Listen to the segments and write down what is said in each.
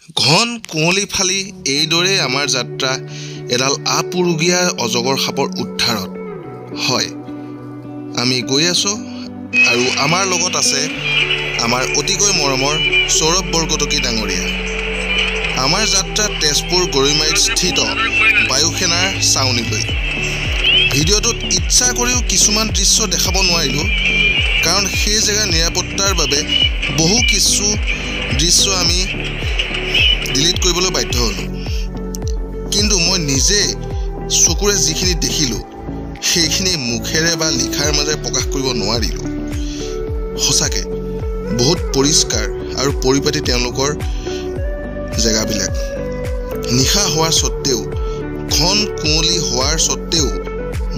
ঘন কুঁৱলী ফালি এইদৰে আমাৰ যাত্ৰা এডাল আপুৰুগীয়া অজগৰ সাপৰ উদ্ধাৰত হয় আমি গৈ আছো আৰু আমাৰ লগত আছে আমাৰ অতিকৈ মৰমৰ সৌৰভ বৰকটকী ডাঙৰীয়া আমাৰ যাত্ৰা তেজপুৰ গৰৈমাৰীত স্থিত বায়ুসেনাৰ ছাউনীলৈ ভিডিঅ'টোত ইচ্ছা কৰিও কিছুমান দৃশ্য দেখাব নোৱাৰিলো কাৰণ সেই জেগাৰ নিৰাপত্তাৰ বাবে বহু কিছু দৃশ্য আমি ডিলিট কৰিবলৈ বাধ্য হলো কিন্তু মই নিজে চকুৰে যিখিনি দেখিলো সেইখিনি মুখেৰে বা লিখাৰ মাজেৰে প্ৰকাশ কৰিব নোৱাৰিলো সঁচাকে বহুত পৰিষ্কাৰ আৰু পৰিপাটি তেওঁলোকৰ জেগাবিলাক নিশা হোৱাৰ সত্ত্বেও ঘন কুঁৱলী হোৱাৰ সত্ত্বেও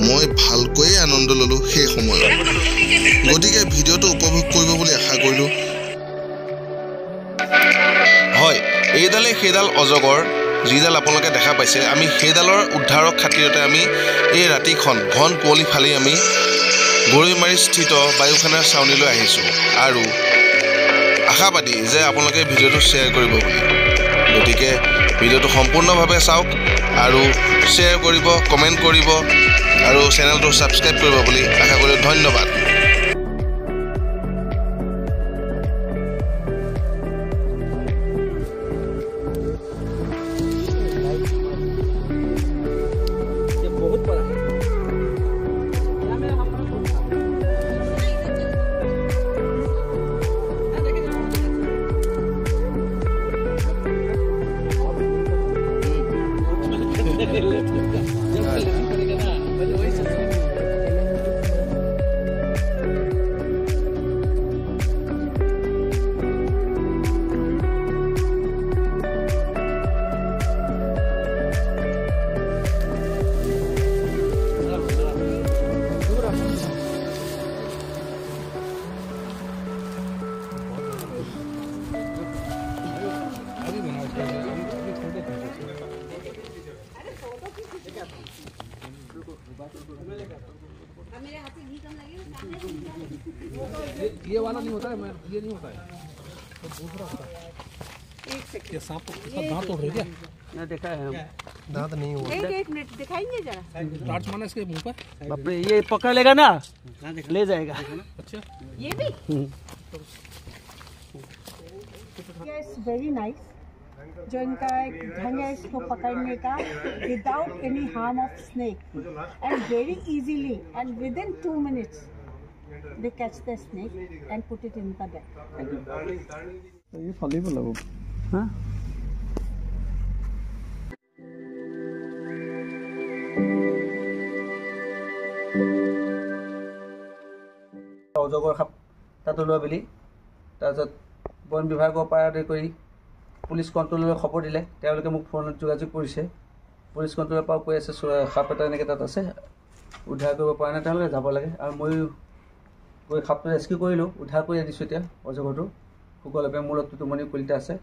মই ভালকৈ আনন্দ ললো সেই সময়ত গতিকে ভিডিঅ'টো উপভোগ কৰিব বুলি আশা কৰিলো হয় এইডালে সেইডাল অজগৰ যিডাল আপোনালোকে দেখা পাইছে আমি সেইডালৰ উদ্ধাৰৰ খাতিৰতে আমি এই ৰাতিখন ঘন কুঁৱলী ফালি আমি গৰৈমাৰী স্থিত বায়ুসেনাৰ ছাউনীলৈ আহিছোঁ আৰু আশাবাদী যে আপোনালোকে ভিডিঅ'টো শ্বেয়াৰ কৰিব বুলি গতিকে ভিডিঅ'টো সম্পূৰ্ণভাৱে চাওক আৰু শ্বেয়াৰ কৰিব কমেণ্ট কৰিব আৰু চেনেলটো ছাবস্ক্ৰাইব কৰিব বুলি আশা কৰিলোঁ ধন্যবাদ ये वाला नहीं होता है ये नहीं होता है तो दूसरा होता है एक सेकंड ये सांप इसका दांत तोड़ रही क्या ना देखा है हम दांत नहीं हुआ एक मिनट दिखाएंगे जरा टार्च मारना इसके मुंह पर बाप रे ये पकड़ लेगा ना ले जाएगा अच्छा ये भी यस वेरी नाइस जो इनका एक ढंग है इसको पकड़ने का without any harm of snake and very easily and with in 2 minutes they catch the snake and put it in the bag. ये फली बोला वो हाँ অজগৰ সাপ তাত ওলোৱা বুলি তাৰপিছত বন বিভাগৰ পৰা আদি কৰি পুলিচ কণ্ট্ৰললৈ খবৰ দিলে তেওঁলোকে মোক ফোনত যোগাযোগ কৰিছে পুলিচ কণ্ট্ৰলৰ পৰা কৈ আছে সাপ এটা এনেকৈ তাত আছে উদ্ধাৰ কৰিব পৰা নাই তেওঁলোকে যাব লাগে আৰু ময়ো গৈ সাপটো ৰেস্কিউ কৰিলোঁ উদ্ধাৰ কৰি আনিছোঁ এতিয়া অজগৰটো সুকলভে মূৰতটো টোমনি কলিতে আছে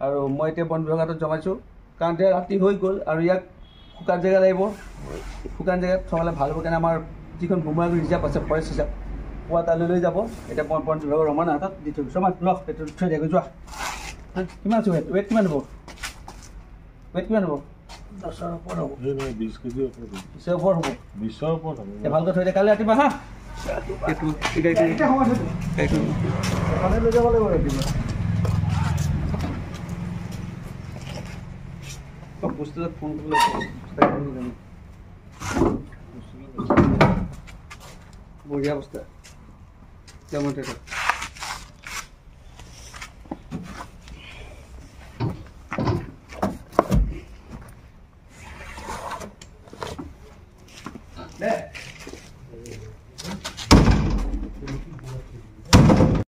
আৰু মই এতিয়া বন বিভাগত জমাইছোঁ কাৰণ এতিয়া ৰাতি হৈ গ'ল আৰু ইয়াক শুকান জেগা লাগিব শুকান জেগাত থ'বলৈ ভাল হ'ব কাৰণে আমাৰ যিখন ভূমাগুৰি ৰিজাৰ্ভ আছে ফৰেষ্ট ৰিজাৰ্ভ পুৱা তালৈ লৈ যাব এতিয়া বন বিভাগৰ ৰমনা হাতত দি থৈ গৈছোঁ আমাৰ লওক সেইটো থৈ দিয়াগৈ যোৱা কিমান আছে ৱেট কিমান হ'ব ৱেট কিমান হ'ব 10ৰ ওপৰত হ'ব 20 কেজি ওপৰত 20ৰ ওপৰত হ'ব 20ৰ ওপৰত হ'ব ভালকৈ থৈ দিয়া কালি ৰাতিপুৱা হা এইটো লৈ যাব লাগিব ৰাতিপুৱা বস্তুটো ফোন কৰিবলৈ বঢ়িয়া বস্তু যেমন এটা দে